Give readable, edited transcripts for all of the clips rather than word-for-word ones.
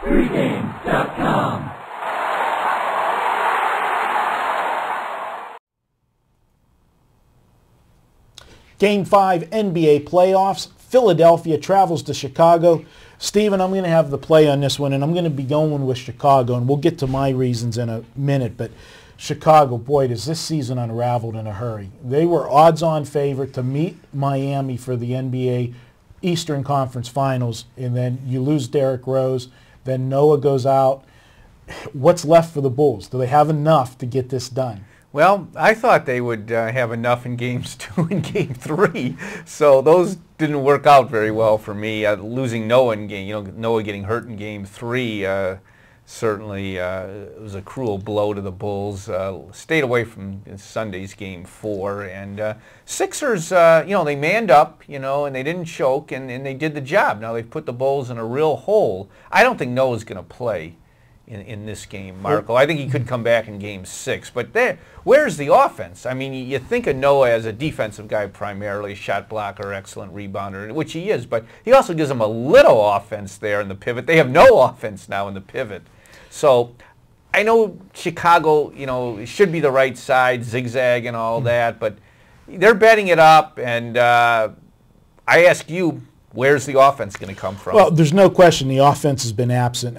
Pregame.com. Game 5 NBA playoffs. Philadelphia travels to Chicago. Stephen, I'm going to have the play on this one, and I'm going to be going with Chicago, and we'll get to my reasons in a minute. But Chicago, boy, does this season unraveled in a hurry. They were odds-on favorite to meet Miami for the NBA Eastern Conference Finals, and then you lose Derrick Rose. Then Noah goes out. What's left for the Bulls? Do they have enough to get this done? Well, I thought they would have enough in Games 2 and Game 3, so those didn't work out very well for me. Losing Noah in Noah getting hurt in Game 3 certainly was a cruel blow to the Bulls. Stayed away from Sunday's Game 4, and Sixers, they manned up, and they didn't choke, and they did the job. Now they've put the Bulls in a real hole. I don't think Noah's going to play in this game, Marco. I think he could come back in Game 6. But where's the offense? I mean, you think of Noah as a defensive guy primarily, shot blocker, excellent rebounder, which he is, but he also gives them a little offense there in the pivot. They have no offense now in the pivot. So I know Chicago, should be the right side, zigzag and all that, but they're betting it up, and I ask you, where's the offense going to come from? Well, there's no question the offense has been absent.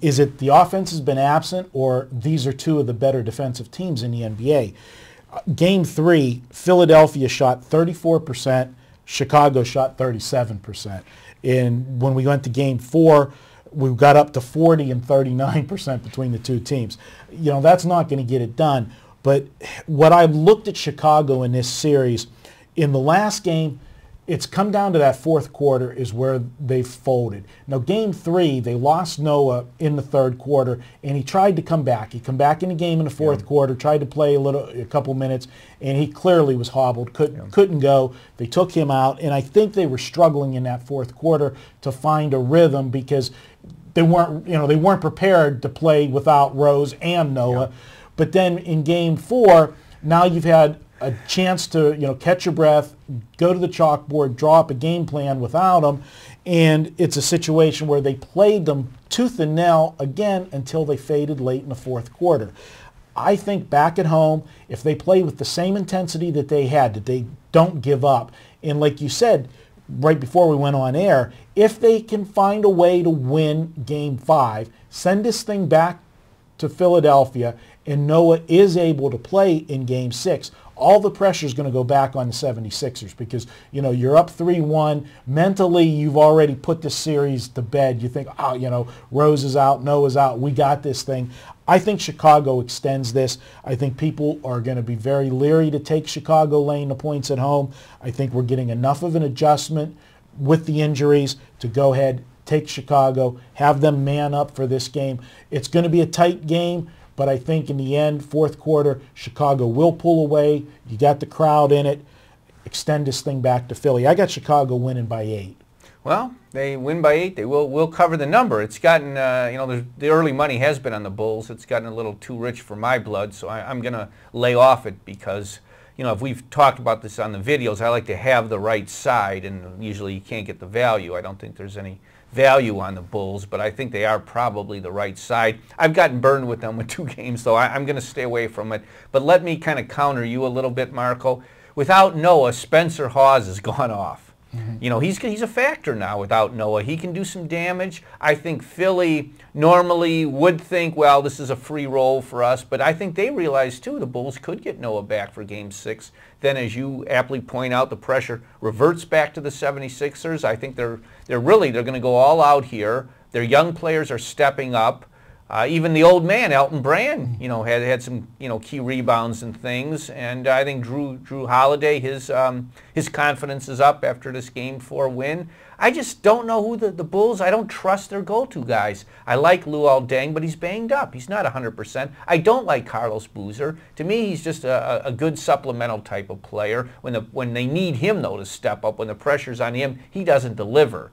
Is it the offense has been absent, or these are two of the better defensive teams in the NBA? Game 3, Philadelphia shot 34%, Chicago shot 37%. And when we went to Game 4, we got up to 40 and 39% between the two teams. That's not going to get it done. But what I've looked at Chicago in this series, in the last game, it's come down to that fourth quarter is where they folded. Now, Game 3, they lost Noah in the third quarter, and he tried to come back. He come back in the game in the fourth quarter, tried to play a couple minutes, and he clearly was hobbled, couldn't go. They took him out, and I think they were struggling in that fourth quarter to find a rhythm because they weren't prepared to play without Rose and Noah. But then in Game 4, now you've had a chance to catch your breath, go to the chalkboard, draw up a game plan without them, and it's a situation where they played them tooth and nail again until they faded late in the fourth quarter. I think back at home, if they play with the same intensity that they had, that they don't give up, and like you said right before we went on air, if they can find a way to win Game 5, send this thing back to Philadelphia, and Noah is able to play in Game 6, all the pressure is going to go back on the 76ers because, you're up 3-1. Mentally, you've already put the series to bed. You think, Rose is out, Noah's out. We got this thing. I think Chicago extends this. I think people are going to be very leery to take Chicago laying the points at home. I think we're getting enough of an adjustment with the injuries to go ahead, take Chicago, have them man up for this game. It's going to be a tight game. But I think in the end, fourth quarter, Chicago will pull away. You got the crowd in it. Extend this thing back to Philly. I got Chicago winning by 8. Well, they win by 8. They will cover the number. It's gotten, the early money has been on the Bulls. It's gotten a little too rich for my blood, so I'm going to lay off it because, if we've talked about this on the videos, I like to have the right side, and usually you can't get the value. I don't think there's any value on the Bulls, but I think they are probably the right side. I've gotten burned with them with 2 games, so I'm going to stay away from it. But let me kind of counter you a little bit, Marco. Without Noah, Spencer Hawes has gone off. He's a factor now without Noah. He can do some damage. I think Philly normally would think, well, this is a free roll for us, but I think they realize, too, the Bulls could get Noah back for Game 6. Then, as you aptly point out, the pressure reverts back to the 76ers. I think they're going to go all out here. Their young players are stepping up. Even the old man, Elton Brand, had some, key rebounds and things. And I think Drew Holiday, his confidence is up after this Game 4 win. I just don't know who the Bulls, I don't trust their go-to guys. I like Luol Deng, but he's banged up. He's not 100%. I don't like Carlos Boozer. To me, he's just a good supplemental type of player. When they need him, though, to step up, when the pressure's on him, he doesn't deliver.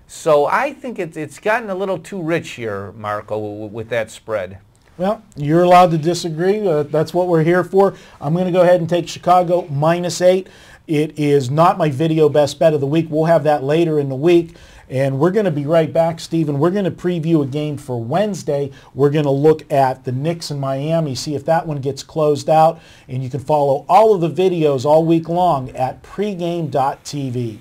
So I think it's gotten a little too rich here, Marco, with that spread. Well, you're allowed to disagree. That's what we're here for. I'm going to go ahead and take Chicago -8. It is not my video best bet of the week. We'll have that later in the week. And we're going to be right back, Stephen. We're going to preview a game for Wednesday. We're going to look at the Knicks in Miami, see if that one gets closed out. And you can follow all of the videos all week long at pregame.tv.